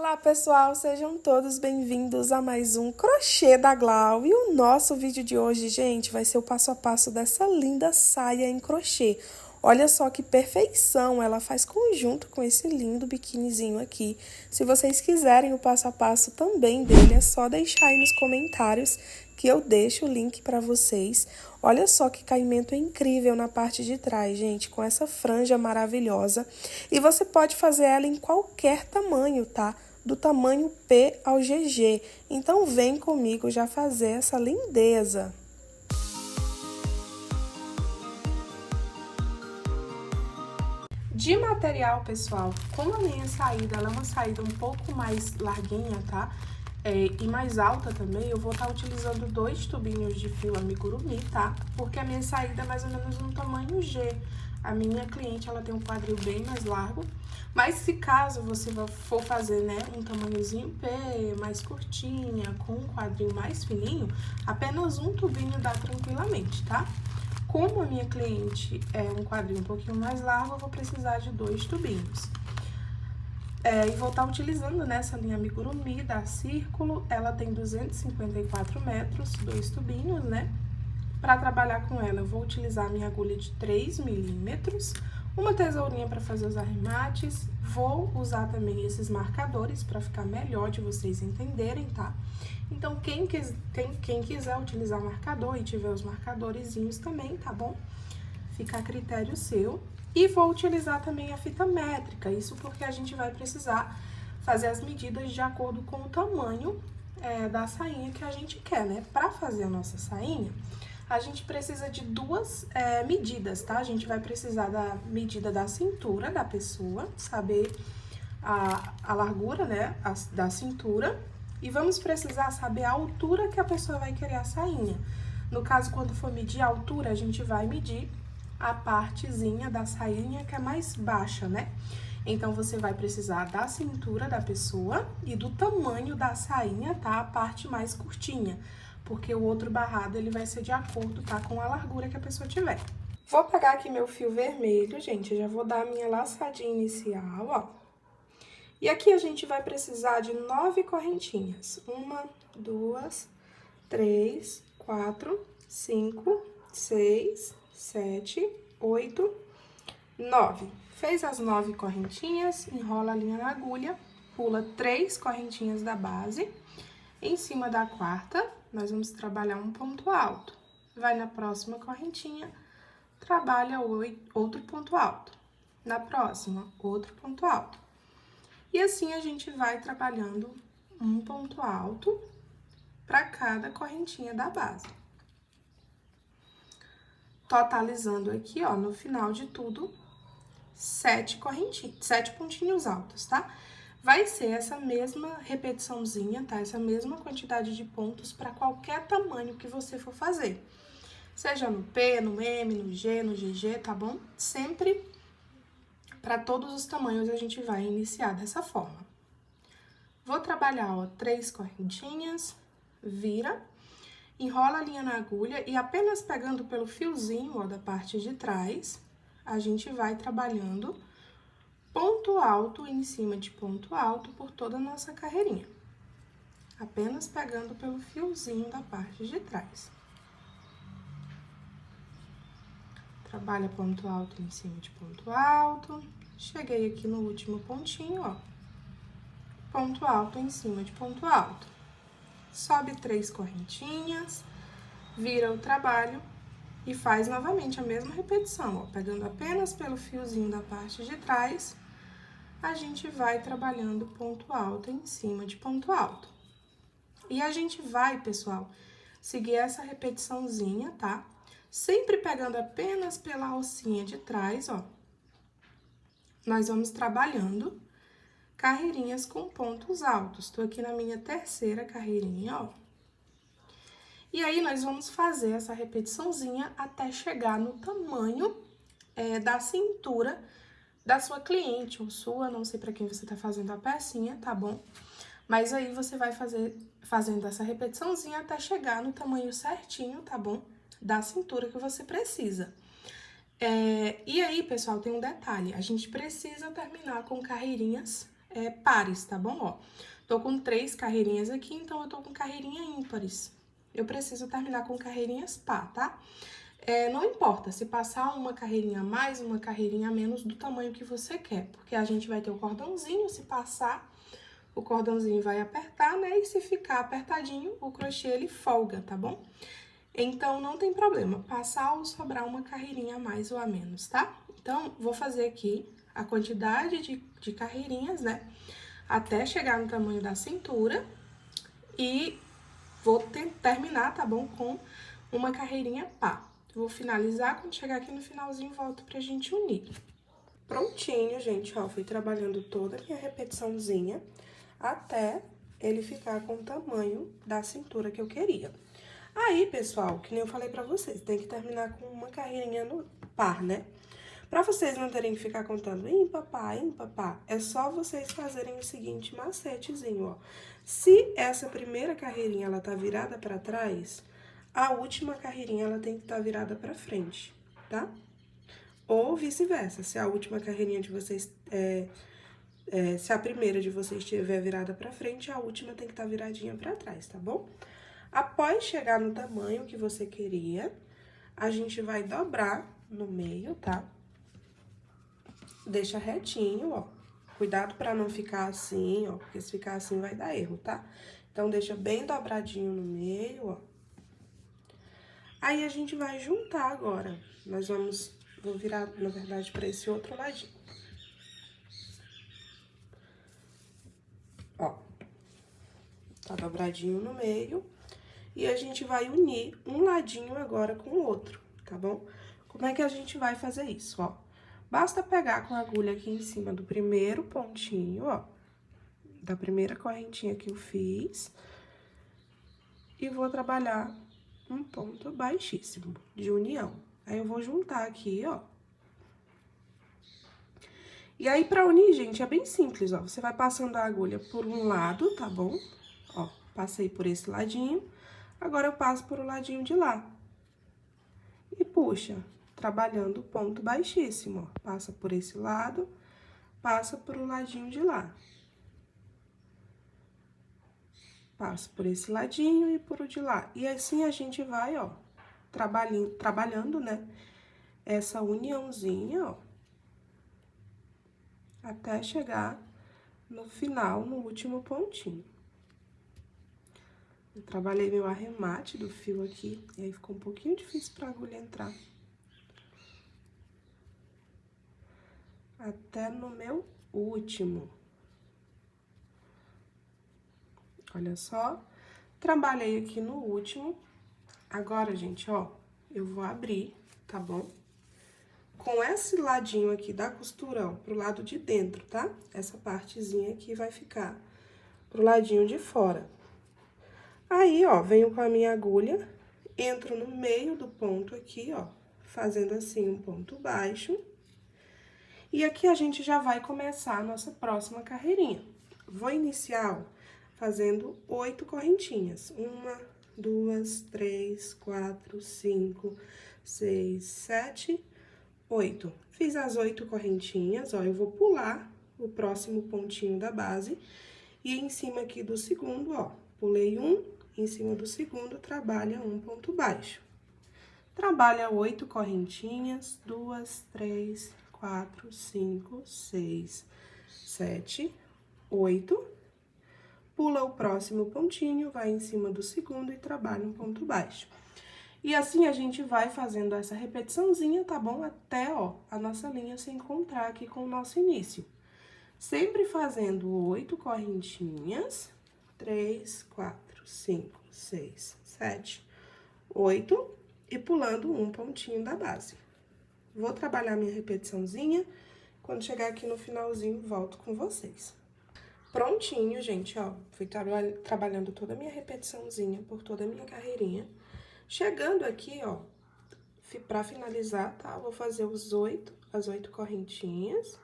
Olá pessoal, sejam todos bem-vindos a mais um Crochê da Glau. E o nosso vídeo de hoje, gente, vai ser o passo a passo dessa linda saia em crochê. Olha só que perfeição, ela faz conjunto com esse lindo biquinizinho aqui. Se vocês quiserem o passo a passo também dele, é só deixar aí nos comentários que eu deixo o link para vocês. Olha só que caimento incrível na parte de trás, gente, com essa franja maravilhosa. E você pode fazer ela em qualquer tamanho, tá? Do tamanho P ao GG. Então vem comigo já fazer essa lindeza. De material, pessoal, como a minha saída ela é uma saída um pouco mais larguinha, tá? E mais alta também, eu vou estar utilizando 2 tubinhos de fio amigurumi, tá? Porque a minha saída é mais ou menos no tamanho G. A minha cliente, ela tem um quadril bem mais largo, mas se caso você for fazer, né, um tamanhozinho P, mais curtinha, com um quadril mais fininho, apenas um tubinho dá tranquilamente, tá? Como a minha cliente é um quadril um pouquinho mais largo, eu vou precisar de 2 tubinhos. E vou estar utilizando nessa linha amigurumi da Círculo, ela tem 254 metros, 2 tubinhos, né? Para trabalhar com ela, eu vou utilizar a minha agulha de 3 milímetros, uma tesourinha para fazer os arremates, vou usar também esses marcadores para ficar melhor de vocês entenderem, tá? Então, quem quiser utilizar marcador e tiver os marcadorezinhos também, tá bom? Fica a critério seu. E vou utilizar também a fita métrica, isso porque a gente vai precisar fazer as medidas de acordo com o tamanho da sainha que a gente quer, né? Para fazer a nossa sainha, a gente precisa de 2 medidas, tá? A gente vai precisar da medida da cintura da pessoa, saber a largura, né, da cintura. E vamos precisar saber a altura que a pessoa vai querer a sainha. No caso, quando for medir a altura, a gente vai medir a partezinha da sainha que é mais baixa, né? Então, você vai precisar da cintura da pessoa e do tamanho da sainha, tá? A parte mais curtinha, porque o outro barrado, ele vai ser de acordo, tá? Com a largura que a pessoa tiver. Vou pegar aqui meu fio vermelho, gente, eu já vou dar a minha laçadinha inicial, ó. E aqui a gente vai precisar de 9 correntinhas. 1, 2, 3, 4, 5, 6, 7, 8, 9. Fez as 9 correntinhas, enrola a linha na agulha, pula 3 correntinhas da base. Em cima da quarta, nós vamos trabalhar um ponto alto. Vai na próxima correntinha, trabalha outro ponto alto. Na próxima, outro ponto alto. E assim a gente vai trabalhando um ponto alto para cada correntinha da base. Totalizando aqui, ó, no final de tudo, 7 pontinhos altos, tá? Vai ser essa mesma repetiçãozinha, tá? Essa mesma quantidade de pontos para qualquer tamanho que você for fazer. Seja no P, no M, no G, no GG, tá bom? Sempre para todos os tamanhos a gente vai iniciar dessa forma. Vou trabalhar, ó, 3 correntinhas, vira, enrola a linha na agulha e apenas pegando pelo fiozinho, ó, da parte de trás, a gente vai trabalhando ponto alto em cima de ponto alto por toda a nossa carreirinha. Apenas pegando pelo fiozinho da parte de trás. Trabalha ponto alto em cima de ponto alto. Cheguei aqui no último pontinho, ó. Ponto alto em cima de ponto alto. Sobe 3 correntinhas, vira o trabalho e faz novamente a mesma repetição, ó. Pegando apenas pelo fiozinho da parte de trás, a gente vai trabalhando ponto alto em cima de ponto alto. E a gente vai, pessoal, seguir essa repetiçãozinha, tá? Sempre pegando apenas pela alcinha de trás, ó. Nós vamos trabalhando carreirinhas com pontos altos. Tô aqui na minha terceira carreirinha, ó. E aí, nós vamos fazer essa repetiçãozinha até chegar no tamanho da cintura da sua cliente ou sua, não sei pra quem você tá fazendo a pecinha, tá bom? Mas aí, você vai fazendo essa repetiçãozinha até chegar no tamanho certinho, tá bom? Da cintura que você precisa. E aí, pessoal, tem um detalhe. A gente precisa terminar com carreirinhas pares, tá bom? Ó, tô com 3 carreirinhas aqui, então eu tô com carreirinha ímpares. Eu preciso terminar com carreirinhas par, tá? Não importa se passar uma carreirinha a mais, uma carreirinha a menos do tamanho que você quer, porque a gente vai ter o cordãozinho, se passar, o cordãozinho vai apertar, né? E se ficar apertadinho, o crochê ele folga, tá bom? Então, não tem problema, passar ou sobrar uma carreirinha a mais ou a menos, tá? Então, vou fazer aqui a quantidade de carreirinhas, né? Até chegar no tamanho da cintura e vou terminar, tá bom? Com uma carreirinha par. Vou finalizar, quando chegar aqui no finalzinho, volto pra gente unir. Prontinho, gente, ó, fui trabalhando toda a minha repetiçãozinha até ele ficar com o tamanho da cintura que eu queria. Aí, pessoal, que nem eu falei pra vocês, tem que terminar com uma carreirinha no par, né? Pra vocês não terem que ficar contando ímpar, par, é só vocês fazerem o seguinte macetezinho, ó. Se essa primeira carreirinha, ela tá virada pra trás, a última carreirinha, ela tem que estar virada pra frente, tá? Ou vice-versa, se a última carreirinha de vocês, se a primeira de vocês estiver virada pra frente, a última tem que estar viradinha pra trás, tá bom? Após chegar no tamanho que você queria, a gente vai dobrar no meio, tá? Deixa retinho, ó. Cuidado pra não ficar assim, ó, porque se ficar assim vai dar erro, tá? Então, deixa bem dobradinho no meio, ó. Aí, a gente vai juntar agora. Vou virar, na verdade, pra esse outro ladinho. Ó. Tá dobradinho no meio. E a gente vai unir um ladinho agora com o outro, tá bom? Como é que a gente vai fazer isso, ó? Basta pegar com a agulha aqui em cima do primeiro pontinho, ó. Da primeira correntinha que eu fiz. E vou trabalhar um ponto baixíssimo de união. Aí, eu vou juntar aqui, ó. E aí, pra unir, gente, é bem simples, ó. Você vai passando a agulha por um lado, tá bom? Ó, passei por esse ladinho. Agora, eu passo por o ladinho de lá. E puxa, trabalhando o ponto baixíssimo, ó. Passa por esse lado, passa por o ladinho de lá. Passa por esse ladinho e por o de lá. E assim, a gente vai, ó, trabalhando, né, essa uniãozinha, ó. Até chegar no final, no último pontinho. Eu trabalhei meu arremate do fio aqui, e aí ficou um pouquinho difícil pra agulha entrar. Até no meu último. Olha só, trabalhei aqui no último. Agora, gente, ó, eu vou abrir, tá bom? Com esse ladinho aqui da costura, ó, pro lado de dentro, tá? Essa partezinha aqui vai ficar pro ladinho de fora. Aí, ó, venho com a minha agulha, entro no meio do ponto aqui, ó, fazendo assim um ponto baixo. E aqui a gente já vai começar a nossa próxima carreirinha. Vou iniciar, ó, fazendo 8 correntinhas. 1, 2, 3, 4, 5, 6, 7, 8. Fiz as 8 correntinhas, ó, eu vou pular o próximo pontinho da base. E em cima aqui do segundo, ó, pulei um, em cima do segundo, trabalha um ponto baixo. Trabalha 8 correntinhas, 2, 3, 4, 5, 6, 7, 8. Pula o próximo pontinho, vai em cima do segundo e trabalha um ponto baixo. E assim, a gente vai fazendo essa repetiçãozinha, tá bom? Até, ó, a nossa linha se encontrar aqui com o nosso início. Sempre fazendo 8 correntinhas, 3, 4, 5, 6, 7, 8, e pulando um pontinho da base. Vou trabalhar minha repetiçãozinha, quando chegar aqui no finalzinho, volto com vocês. Prontinho, gente, ó, fui trabalhando toda a minha repetiçãozinha por toda a minha carreirinha. Chegando aqui, ó, pra finalizar, tá? Vou fazer as 8 correntinhas.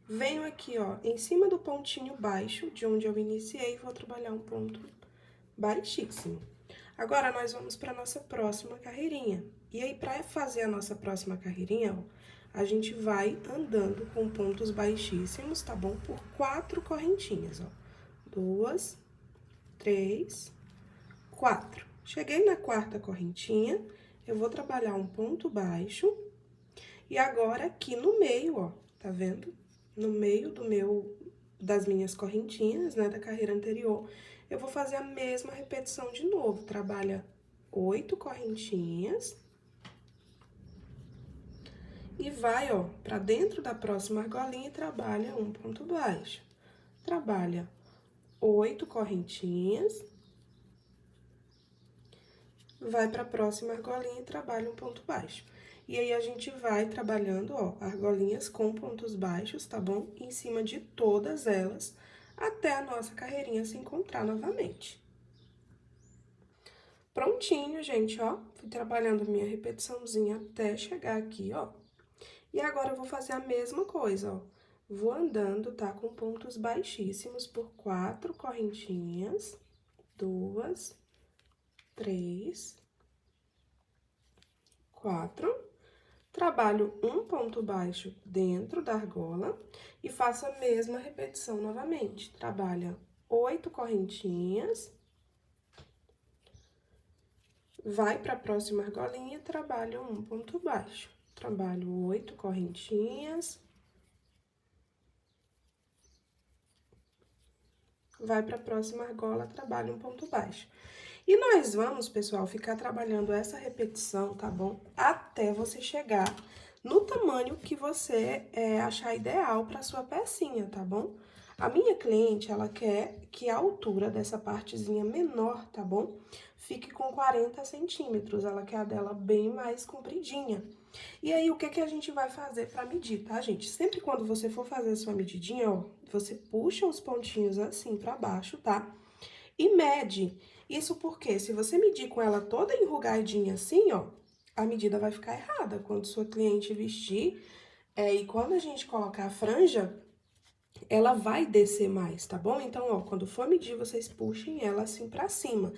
Venho aqui, ó, em cima do pontinho baixo, de onde eu iniciei, vou trabalhar um ponto baixíssimo. Agora, nós vamos pra nossa próxima carreirinha. E aí, pra fazer a nossa próxima carreirinha, ó, a gente vai andando com pontos baixíssimos, tá bom? Por 4 correntinhas, ó. 2, 3, 4. Cheguei na quarta correntinha, eu vou trabalhar um ponto baixo. E agora, aqui no meio, ó, tá vendo? No meio das minhas correntinhas, né, da carreira anterior, eu vou fazer a mesma repetição de novo. Trabalha 8 correntinhas. E vai, ó, pra dentro da próxima argolinha e trabalha um ponto baixo. Trabalha 8 correntinhas. Vai pra próxima argolinha e trabalha um ponto baixo. E aí, a gente vai trabalhando, ó, argolinhas com pontos baixos, tá bom? Em cima de todas elas, até a nossa carreirinha se encontrar novamente. Prontinho, gente, ó. Fui trabalhando minha repetiçãozinha até chegar aqui, ó. E agora, eu vou fazer a mesma coisa, ó. Vou andando, tá? Com pontos baixíssimos por 4 correntinhas. 2, 3, 4. Trabalho um ponto baixo dentro da argola e faço a mesma repetição novamente. Trabalha 8 correntinhas. Vai para a próxima argolinha e trabalha um ponto baixo. Trabalho 8 correntinhas. Vai para a próxima argola, trabalha um ponto baixo. E nós vamos, pessoal, ficar trabalhando essa repetição, tá bom? Até você chegar no tamanho que você achar ideal para sua pecinha, tá bom? A minha cliente, ela quer que a altura dessa partezinha menor, tá bom? Fique com 40 centímetros, ela quer a dela bem mais compridinha. E aí, o que que a gente vai fazer pra medir, tá, gente? Sempre quando você for fazer a sua medidinha, ó, você puxa os pontinhos assim pra baixo, tá? E mede. Isso porque, se você medir com ela toda enrugadinha assim, ó, a medida vai ficar errada quando sua cliente vestir. E quando a gente colocar a franja, ela vai descer mais, tá bom? Então, ó, quando for medir, vocês puxem ela assim pra cima.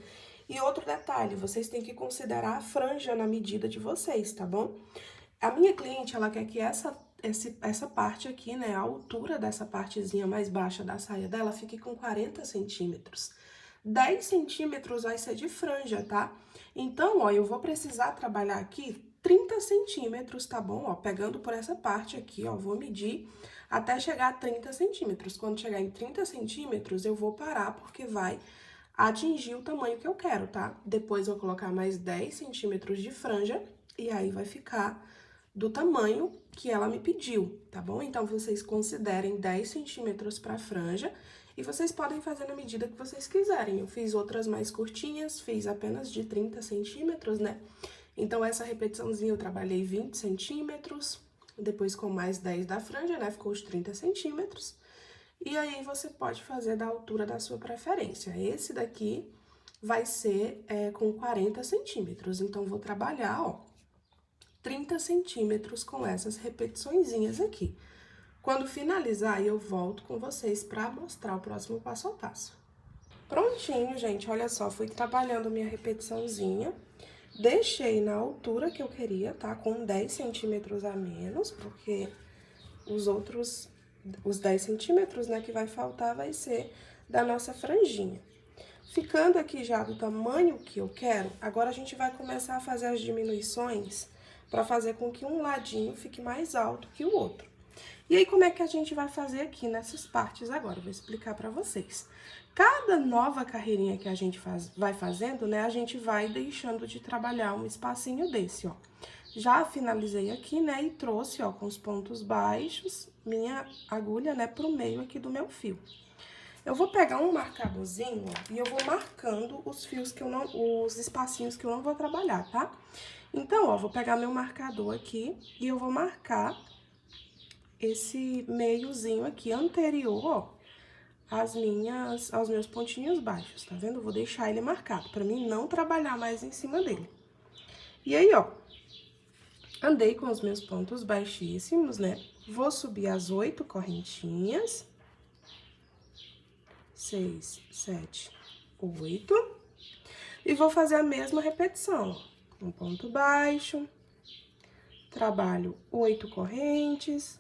E outro detalhe, vocês têm que considerar a franja na medida de vocês, tá bom? A minha cliente, ela quer que essa parte aqui, né, a altura dessa partezinha mais baixa da saia dela fique com 40 centímetros. 10 centímetros vai ser de franja, tá? Então, ó, eu vou precisar trabalhar aqui 30 centímetros, tá bom? Ó, pegando por essa parte aqui, ó, vou medir até chegar a 30 centímetros. Quando chegar em 30 centímetros, eu vou parar, porque vai atingir o tamanho que eu quero, tá? Depois, eu vou colocar mais 10 centímetros de franja, e aí vai ficar do tamanho que ela me pediu, tá bom? Então, vocês considerem 10 centímetros pra franja, e vocês podem fazer na medida que vocês quiserem. Eu fiz outras mais curtinhas, fiz apenas de 30 centímetros, né? Então, essa repetiçãozinha eu trabalhei 20 centímetros, depois com mais 10 da franja, né? Ficou os 30 centímetros. E aí, você pode fazer da altura da sua preferência. Esse daqui vai ser com 40 centímetros. Então, vou trabalhar, ó, 30 centímetros com essas repetiçõezinhas aqui. Quando finalizar, eu volto com vocês para mostrar o próximo passo a passo. Prontinho, gente, olha só, fui trabalhando minha repetiçãozinha, deixei na altura que eu queria, tá? Com 10 centímetros a menos, porque os 10 centímetros, né, que vai faltar vai ser da nossa franjinha. Ficando aqui já do tamanho que eu quero, agora a gente vai começar a fazer as diminuições para fazer com que um ladinho fique mais alto que o outro. E aí, como é que a gente vai fazer aqui nessas partes agora? Eu vou explicar para vocês. Cada nova carreirinha que a gente vai fazendo, né, a gente vai deixando de trabalhar um espacinho desse, ó. Já finalizei aqui, né, e trouxe, ó, com os pontos baixos, minha agulha, né, pro meio aqui do meu fio. Eu vou pegar um marcadorzinho, ó, e eu vou marcando os fios que eu não, os espacinhos que eu não vou trabalhar, tá? Então, ó, vou pegar meu marcador aqui e eu vou marcar esse meiozinho aqui anterior, ó, aos meus pontinhos baixos, tá vendo? Eu vou deixar ele marcado, pra mim não trabalhar mais em cima dele. E aí, ó, andei com os meus pontos baixíssimos, né? Vou subir as 8 correntinhas. 6, 7, 8. E vou fazer a mesma repetição, ó. Um ponto baixo, trabalho 8 correntes,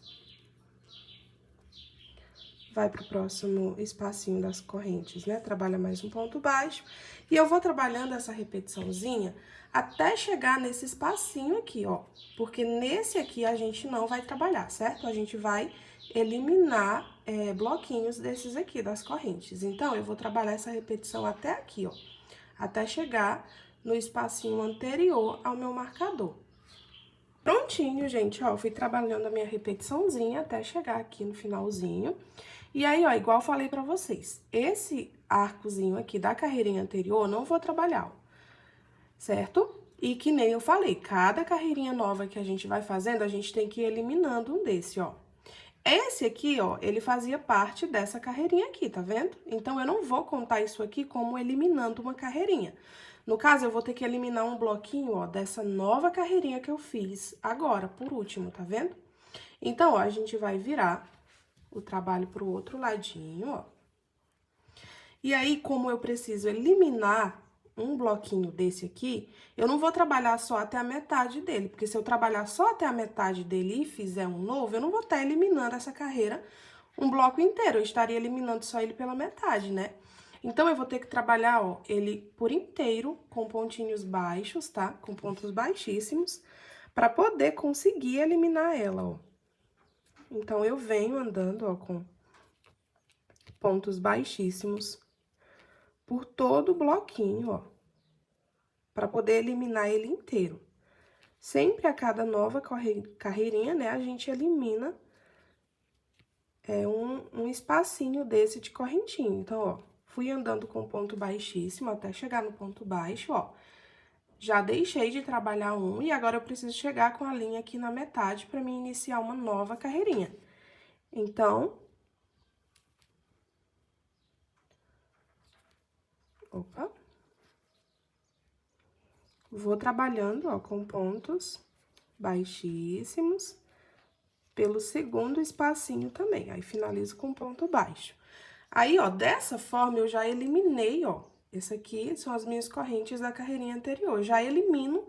vai pro próximo espacinho das correntes, né? Trabalha mais um ponto baixo, e eu vou trabalhando essa repetiçãozinha até chegar nesse espacinho aqui, ó, porque nesse aqui a gente não vai trabalhar, certo? A gente vai eliminar bloquinhos desses aqui, das correntes. Então, eu vou trabalhar essa repetição até aqui, ó, até chegar no espacinho anterior ao meu marcador. Prontinho, gente, ó, fui trabalhando a minha repetiçãozinha até chegar aqui no finalzinho. E aí, ó, igual eu falei pra vocês, esse arcozinho aqui da carreirinha anterior, eu não vou trabalhar, ó, certo? E que nem eu falei, cada carreirinha nova que a gente vai fazendo, a gente tem que ir eliminando um desse, ó. Esse aqui, ó, ele fazia parte dessa carreirinha aqui, tá vendo? Então, eu não vou contar isso aqui como eliminando uma carreirinha. No caso, eu vou ter que eliminar um bloquinho, ó, dessa nova carreirinha que eu fiz agora, por último, tá vendo? Então, ó, a gente vai virar o trabalho pro outro ladinho, ó. E aí, como eu preciso eliminar um bloquinho desse aqui, eu não vou trabalhar só até a metade dele, porque se eu trabalhar só até a metade dele e fizer um novo, eu não vou estar eliminando essa carreira um bloco inteiro, eu estaria eliminando só ele pela metade, né? Então, eu vou ter que trabalhar, ó, ele por inteiro com pontinhos baixos, tá? Com pontos baixíssimos, para poder conseguir eliminar ela, ó. Então, eu venho andando, ó, com pontos baixíssimos por todo o bloquinho, ó, para poder eliminar ele inteiro. Sempre a cada nova carreirinha, né, a gente elimina um espacinho desse de correntinho. Então, ó, fui andando com ponto baixíssimo até chegar no ponto baixo, ó. Já deixei de trabalhar um e agora eu preciso chegar com a linha aqui na metade para mim iniciar uma nova carreirinha. Então, opa, vou trabalhando, ó, com pontos baixíssimos pelo segundo espacinho também, aí finalizo com ponto baixo. Aí, ó, dessa forma eu já eliminei, ó, esse aqui são as minhas correntes da carreirinha anterior, já elimino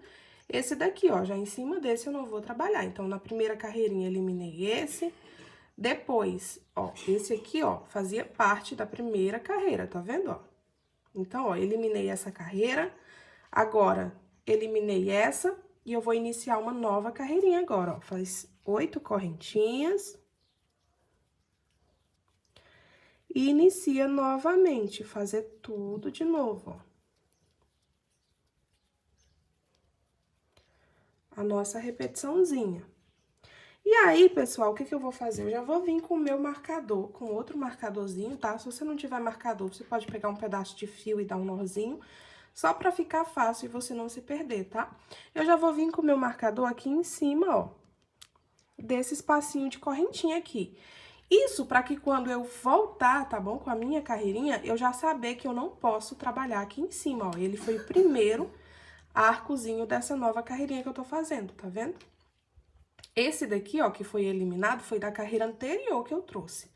esse daqui, ó, já em cima desse eu não vou trabalhar. Então, na primeira carreirinha eliminei esse, depois, ó, esse aqui, ó, fazia parte da primeira carreira, tá vendo, ó? Então, ó, eliminei essa carreira, agora eliminei essa e eu vou iniciar uma nova carreirinha agora, ó. Faz 8 correntinhas. E inicia novamente, fazer tudo de novo, ó. A nossa repetiçãozinha. E aí, pessoal, o que eu vou fazer? Eu já vou vir com o meu marcador, com outro marcadorzinho, tá? Se você não tiver marcador, você pode pegar um pedaço de fio e dar um nozinho, só pra ficar fácil e você não se perder, tá? Eu já vou vir com o meu marcador aqui em cima, ó, desse espacinho de correntinha aqui. Isso pra que quando eu voltar, tá bom? Com a minha carreirinha, eu já saber que eu não posso trabalhar aqui em cima, ó. Ele foi o primeiro arcozinho dessa nova carreirinha que eu tô fazendo, tá vendo? Esse daqui, ó, que foi eliminado, foi da carreira anterior que eu trouxe.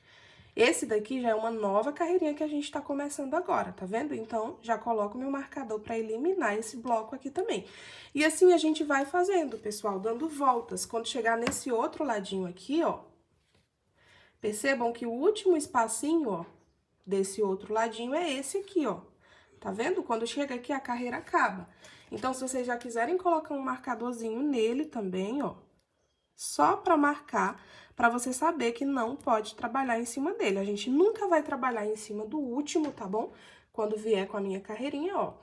Esse daqui já é uma nova carreirinha que a gente tá começando agora, tá vendo? Então, já coloco o meu marcador pra eliminar esse bloco aqui também. E assim a gente vai fazendo, pessoal, dando voltas. Quando chegar nesse outro ladinho aqui, ó, percebam que o último espacinho, ó, desse outro ladinho é esse aqui, ó. Tá vendo? Quando chega aqui, a carreira acaba. Então, se vocês já quiserem colocar um marcadorzinho nele também, ó, só pra marcar, pra você saber que não pode trabalhar em cima dele. A gente nunca vai trabalhar em cima do último, tá bom? Quando vier com a minha carreirinha, ó.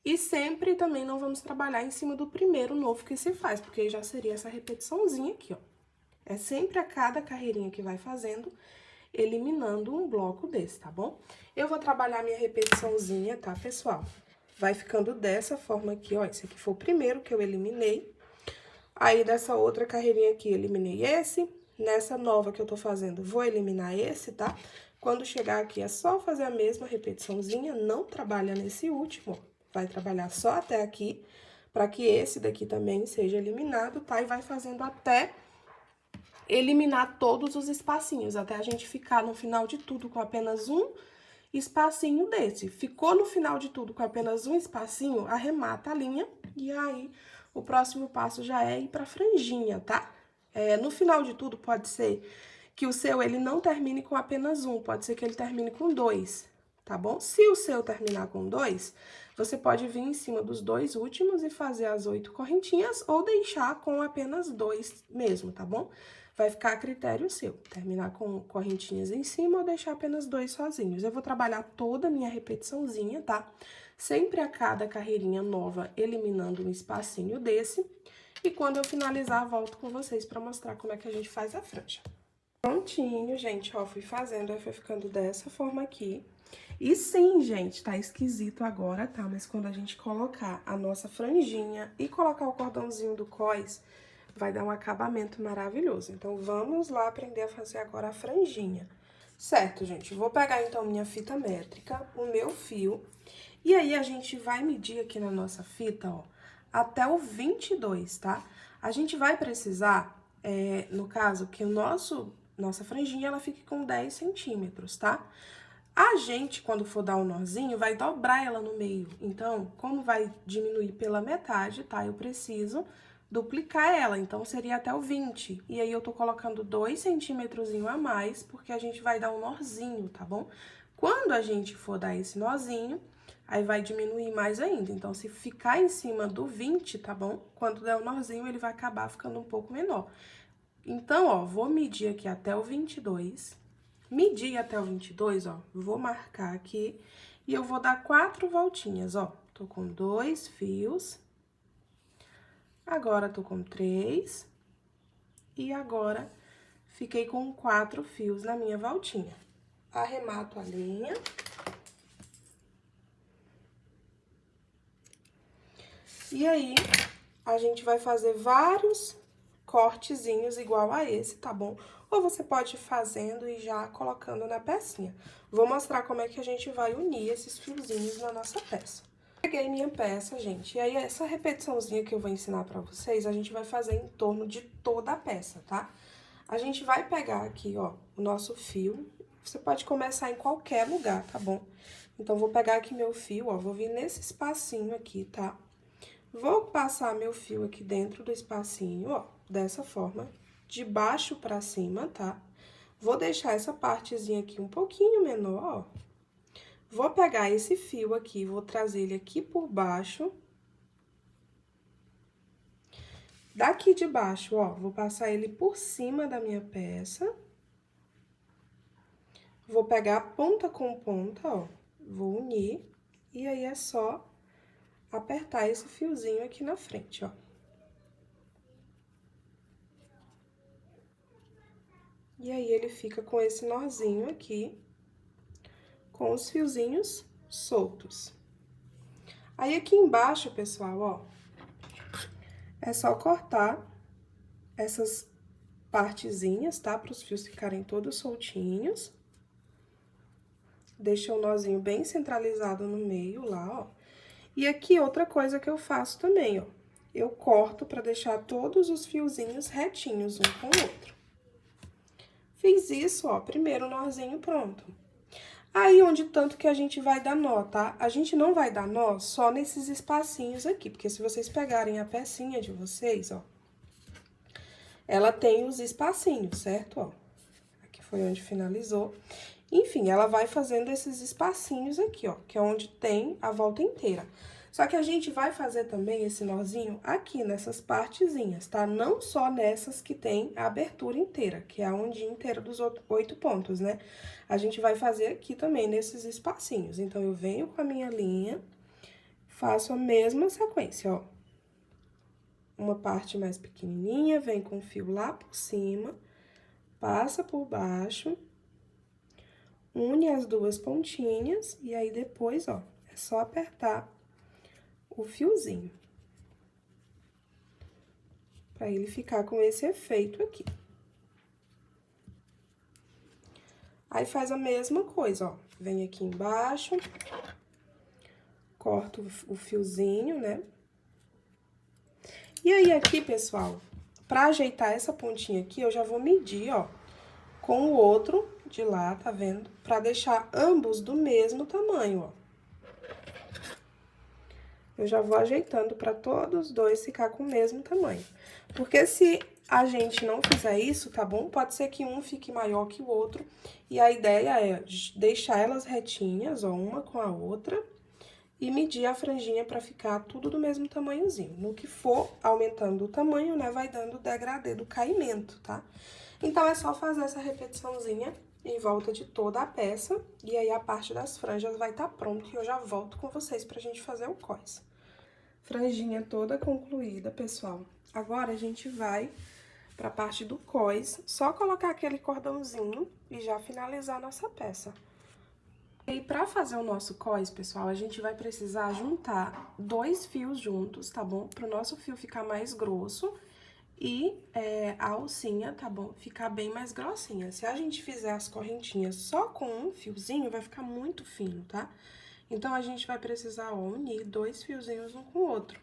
E sempre também não vamos trabalhar em cima do primeiro novo que se faz, porque já seria essa repetiçãozinha aqui, ó. É sempre a cada carreirinha que vai fazendo, eliminando um bloco desse, tá bom? Eu vou trabalhar minha repetiçãozinha, tá, pessoal? Vai ficando dessa forma aqui, ó. Esse aqui foi o primeiro que eu eliminei. Aí, dessa outra carreirinha aqui, eliminei esse. Nessa nova que eu tô fazendo, vou eliminar esse, tá? Quando chegar aqui, é só fazer a mesma repetiçãozinha, não trabalha nesse último, vai trabalhar só até aqui, pra que esse daqui também seja eliminado, tá? E vai fazendo até eliminar todos os espacinhos, até a gente ficar no final de tudo com apenas um espacinho desse. Ficou no final de tudo com apenas um espacinho, arremata a linha, e aí o próximo passo já é ir pra franjinha, tá? No final de tudo, pode ser que o seu, ele não termine com apenas um, pode ser que ele termine com 2, tá bom? Se o seu terminar com 2, você pode vir em cima dos 2 últimos e fazer as 8 correntinhas ou deixar com apenas 2 mesmo, tá bom? Vai ficar a critério seu, terminar com correntinhas em cima ou deixar apenas 2 sozinhos. Eu vou trabalhar toda a minha repetiçãozinha, tá? Sempre a cada carreirinha nova, eliminando um espacinho desse. E quando eu finalizar, volto com vocês pra mostrar como é que a gente faz a franja. Prontinho, gente, ó, fui fazendo, aí foi ficando dessa forma aqui. E sim, gente, tá esquisito agora, tá? Mas quando a gente colocar a nossa franjinha e colocar o cordãozinho do cós, vai dar um acabamento maravilhoso. Então, vamos lá aprender a fazer agora a franjinha. Certo, gente, vou pegar, então, minha fita métrica, o meu fio, e aí a gente vai medir aqui na nossa fita, ó, até o 22, tá? A gente vai precisar, no caso, que nossa franjinha, ela fique com 10 centímetros, tá? A gente, quando for dar o nozinho, vai dobrar ela no meio. Então, como vai diminuir pela metade, tá? Eu preciso duplicar ela, então seria até o 20. E aí, eu tô colocando 2 centímetros a mais, porque a gente vai dar um nozinho, tá bom? Quando a gente for dar esse nozinho, aí vai diminuir mais ainda. Então, se ficar em cima do 20, tá bom? Quando der o nozinho, ele vai acabar ficando um pouco menor. Então, ó, vou medir aqui até o 22. Medi até o 22, ó, vou marcar aqui e eu vou dar 4 voltinhas, ó. Tô com 2 fios, agora tô com 3 e agora fiquei com 4 fios na minha voltinha. Arremato a linha. E aí, a gente vai fazer vários cortezinhos igual a esse, tá bom? Ou você pode ir fazendo e já colocando na pecinha. Vou mostrar como é que a gente vai unir esses fiozinhos na nossa peça. Peguei minha peça, gente, e aí essa repetiçãozinha que eu vou ensinar pra vocês, a gente vai fazer em torno de toda a peça, tá? A gente vai pegar aqui, ó, o nosso fio, você pode começar em qualquer lugar, tá bom? Então, vou pegar aqui meu fio, ó, vou vir nesse espacinho aqui, tá? Vou passar meu fio aqui dentro do espacinho, ó, dessa forma, de baixo pra cima, tá? Vou deixar essa partezinha aqui um pouquinho menor, ó. Vou pegar esse fio aqui, vou trazer ele aqui por baixo. Daqui de baixo, ó, vou passar ele por cima da minha peça. Vou pegar ponta com ponta, ó, vou unir, e aí é só apertar esse fiozinho aqui na frente, ó. E aí, ele fica com esse nozinho aqui, com os fiozinhos soltos. Aí, aqui embaixo, pessoal, ó, é só cortar essas partezinhas, tá? Para os fios ficarem todos soltinhos. Deixa o nozinho bem centralizado no meio lá, ó. E aqui, outra coisa que eu faço também, ó. Eu corto pra deixar todos os fiozinhos retinhos um com o outro. Fiz isso, ó, primeiro nozinho pronto. Aí, onde tanto que a gente vai dar nó, tá? A gente não vai dar nó só nesses espacinhos aqui, porque se vocês pegarem a pecinha de vocês, ó, ela tem os espacinhos, certo? Ó, aqui foi onde finalizou. Enfim, ela vai fazendo esses espacinhos aqui, ó, que é onde tem a volta inteira. Só que a gente vai fazer também esse nozinho aqui, nessas partezinhas, tá? Não só nessas que tem a abertura inteira, que é a ondinha inteira dos 8 pontos, né? A gente vai fazer aqui também, nesses espacinhos. Então, eu venho com a minha linha, faço a mesma sequência, ó. Uma parte mais pequenininha, vem com o fio lá por cima, passa por baixo, une as duas pontinhas, e aí depois, ó, é só apertar o fiozinho. Pra ele ficar com esse efeito aqui. Aí, faz a mesma coisa, ó. Vem aqui embaixo, corto o fiozinho, né? E aí, aqui, pessoal, pra ajeitar essa pontinha aqui, eu já vou medir, ó, com o outro de lá, tá vendo? Pra deixar ambos do mesmo tamanho, ó. eu já vou ajeitando para todos os dois ficar com o mesmo tamanho. Porque se a gente não fizer isso, tá bom? Pode ser que um fique maior que o outro. E a ideia é deixar elas retinhas, ó, uma com a outra. E medir a franjinha para ficar tudo do mesmo tamanhozinho. No que for aumentando o tamanho, né, vai dando o degradê do caimento, tá? Então, é só fazer essa repetiçãozinha em volta de toda a peça. E aí, a parte das franjas vai estar pronta e eu já volto com vocês pra gente fazer o cós. Franjinha toda concluída, pessoal. Agora, a gente vai pra parte do cós, só colocar aquele cordãozinho e já finalizar a nossa peça. E pra fazer o nosso cós, pessoal, a gente vai precisar juntar 2 fios juntos, tá bom? Pro nosso fio ficar mais grosso e a alcinha, tá bom? Ficar bem mais grossinha. Se a gente fizer as correntinhas só com um fiozinho, vai ficar muito fino, tá? Então, a gente vai precisar, ó, unir 2 fiozinhos um com o outro.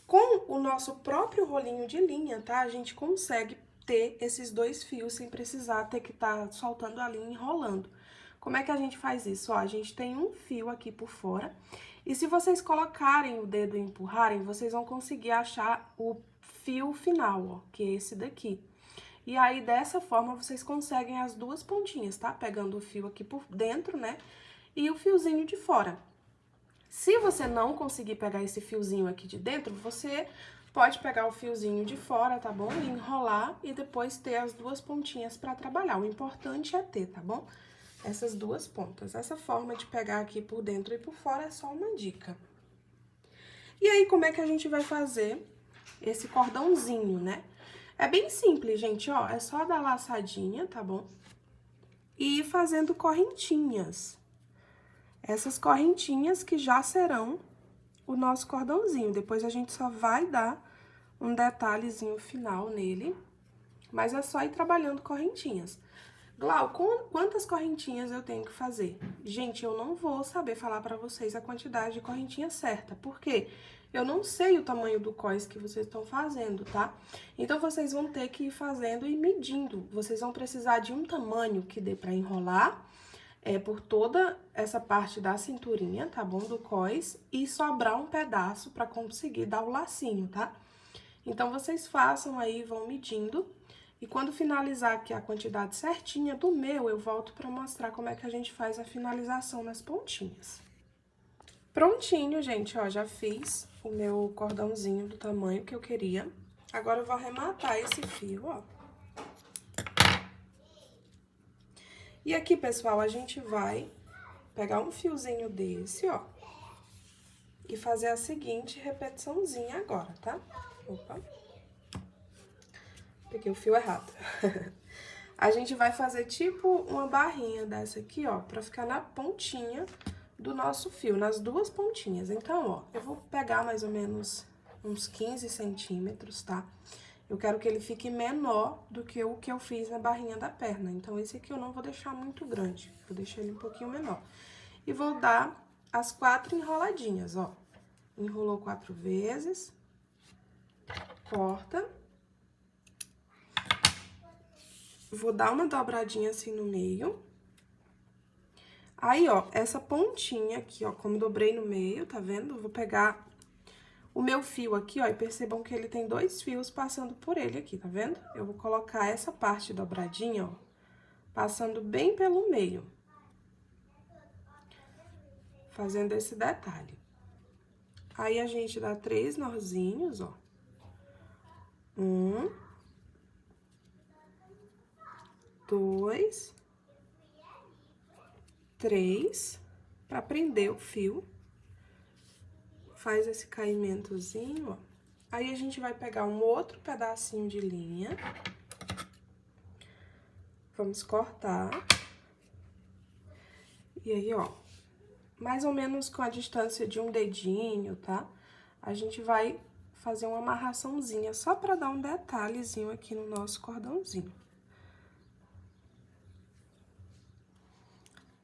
Com o nosso próprio rolinho de linha, tá? A gente consegue ter esses 2 fios sem precisar ter que estar soltando a linha e enrolando. Como é que a gente faz isso? Ó, a gente tem um fio aqui por fora, e se vocês colocarem o dedo e empurrarem, vocês vão conseguir achar o fio final, ó, que é esse daqui. E aí, dessa forma, vocês conseguem as 2 pontinhas, tá? Pegando o fio aqui por dentro, né? E o fiozinho de fora. Se você não conseguir pegar esse fiozinho aqui de dentro, você pode pegar o fiozinho de fora, tá bom? E enrolar e depois ter as 2 pontinhas pra trabalhar. O importante é ter, tá bom? Essas 2 pontas. Essa forma de pegar aqui por dentro e por fora é só uma dica. E aí, como é que a gente vai fazer esse cordãozinho, né? É bem simples, gente, ó. É só dar laçadinha, tá bom? E ir fazendo correntinhas. Essas correntinhas que já serão o nosso cordãozinho. Depois a gente só vai dar um detalhezinho final nele, mas é só ir trabalhando correntinhas. Glau, quantas correntinhas eu tenho que fazer? Gente, eu não vou saber falar pra vocês a quantidade de correntinha certa, porque eu não sei o tamanho do cós que vocês estão fazendo, tá? Então, vocês vão ter que ir fazendo e medindo. Vocês vão precisar de um tamanho que dê pra enrolar por toda essa parte da cinturinha, tá bom? Do cós, e sobrar um pedaço pra conseguir dar o lacinho, tá? Então, vocês façam aí, vão medindo. E quando finalizar aqui a quantidade certinha do meu, eu volto pra mostrar como é que a gente faz a finalização nas pontinhas. Prontinho, gente, ó, já fiz o meu cordãozinho do tamanho que eu queria. Agora, eu vou arrematar esse fio, ó. E aqui, pessoal, a gente vai pegar um fiozinho desse, ó, e fazer a seguinte repetiçãozinha agora, tá? Opa. Peguei o fio errado. A gente vai fazer tipo uma barrinha dessa aqui, ó, pra ficar na pontinha do nosso fio, nas 2 pontinhas. Então, ó, eu vou pegar mais ou menos uns 15 centímetros, tá? Eu quero que ele fique menor do que o que eu fiz na barrinha da perna. Então, esse aqui eu não vou deixar muito grande, vou deixar ele um pouquinho menor. E vou dar as 4 enroladinhas, ó. Enrolou 4 vezes, corta. Vou dar uma dobradinha assim no meio. Aí, ó, essa pontinha aqui, ó, como dobrei no meio, tá vendo? Eu vou pegar o meu fio aqui, ó, e percebam que ele tem 2 fios passando por ele aqui, tá vendo? Eu vou colocar essa parte dobradinha, ó, passando bem pelo meio. Fazendo esse detalhe. Aí, a gente dá 3 nozinhos, ó. 1, 2, 3, pra prender o fio. Faz esse caimentozinho, ó. Aí, a gente vai pegar um outro pedacinho de linha. Vamos cortar. E aí, ó, mais ou menos com a distância de um dedinho, tá? A gente vai fazer uma amarraçãozinha, só pra dar um detalhezinho aqui no nosso cordãozinho.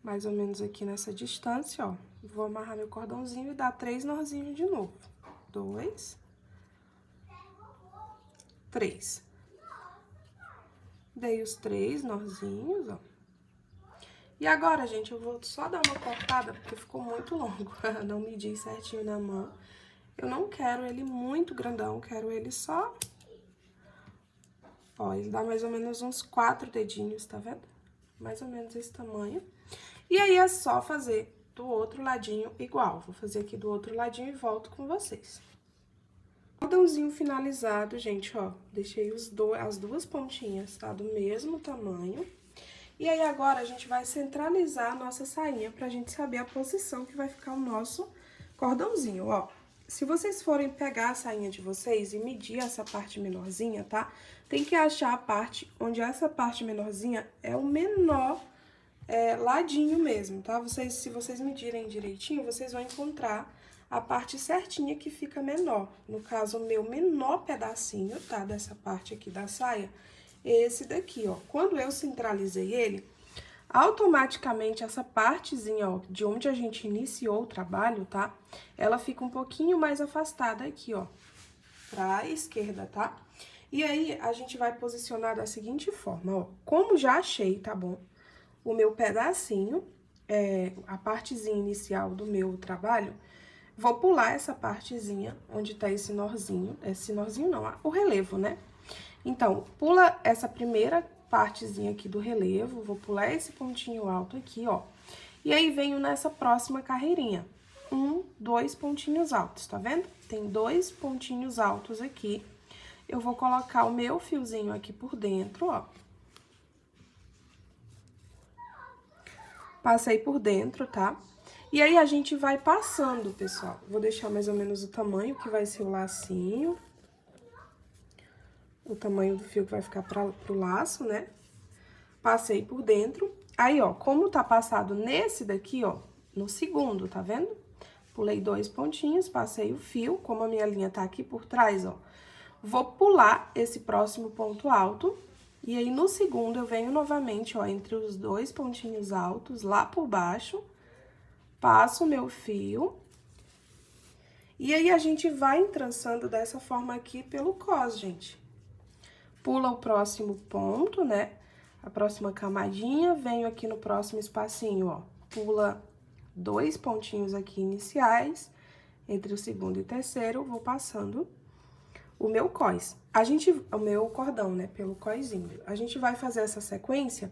Mais ou menos aqui nessa distância, ó. Vou amarrar meu cordãozinho e dar 3 nozinhos de novo. 2, 3. Dei os 3 nozinhos, ó. E agora, gente, eu vou só dar uma cortada, porque ficou muito longo. Não medi certinho na mão. Eu não quero ele muito grandão, quero ele só... Ó, ele dá mais ou menos uns 4 dedinhos, tá vendo? Mais ou menos esse tamanho. E aí, é só fazer do outro ladinho igual. Vou fazer aqui do outro ladinho e volto com vocês. Cordãozinho finalizado, gente, ó. Deixei as duas pontinhas, tá? Do mesmo tamanho. E aí, agora, a gente vai centralizar a nossa sainha pra gente saber a posição que vai ficar o nosso cordãozinho, ó. Se vocês forem pegar a sainha de vocês e medir essa parte menorzinha, tá? Tem que achar a parte onde essa parte menorzinha é o menor ladinho mesmo, tá? Se vocês medirem direitinho, vocês vão encontrar a parte certinha que fica menor. No caso, o meu menor pedacinho, tá? Dessa parte aqui da saia, é esse daqui, ó. Quando eu centralizei ele, automaticamente essa partezinha, ó, de onde a gente iniciou o trabalho, tá? Ela fica um pouquinho mais afastada aqui, ó, pra esquerda, tá? E aí, a gente vai posicionar da seguinte forma, ó. Como já achei, tá bom? O meu pedacinho, a partezinha inicial do meu trabalho, vou pular essa partezinha onde tá esse norzinho não, o relevo, né? Então, pula essa primeira partezinha aqui do relevo, vou pular esse pontinho alto aqui, ó. E aí, venho nessa próxima carreirinha. 2 pontinhos altos, tá vendo? Tem 2 pontinhos altos aqui. Eu vou colocar o meu fiozinho aqui por dentro, ó. Passei por dentro, tá? E aí, a gente vai passando, pessoal. Vou deixar mais ou menos o tamanho que vai ser o lacinho. O tamanho do fio que vai ficar pro laço, né? Passei por dentro. Aí, ó, como tá passado nesse daqui, ó, no segundo, tá vendo? Pulei 2 pontinhos, passei o fio, como a minha linha tá aqui por trás, ó. Vou pular esse próximo ponto alto. E aí, no segundo, eu venho novamente, ó, entre os 2 pontinhos altos, lá por baixo, passo o meu fio. E aí, a gente vai entrançando dessa forma aqui pelo cos, gente. Pula o próximo ponto, né? A próxima camadinha, venho aqui no próximo espacinho, ó. Pula 2 pontinhos aqui iniciais, entre o segundo e o terceiro, vou passando o meu cós. O meu cordão, né, pelo coisinho. A gente vai fazer essa sequência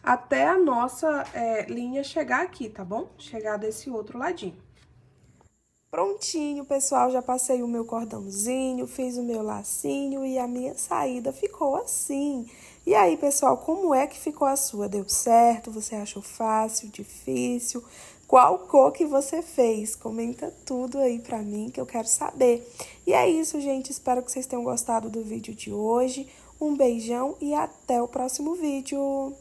até a nossa linha chegar aqui, tá bom? Chegar desse outro ladinho. Prontinho, pessoal, já passei o meu cordãozinho, fiz o meu lacinho e a minha saída ficou assim. E aí, pessoal, como é que ficou a sua? Deu certo? Você achou fácil, difícil? Qual cor que você fez? Comenta tudo aí pra mim que eu quero saber. E é isso, gente. Espero que vocês tenham gostado do vídeo de hoje. Um beijão e até o próximo vídeo.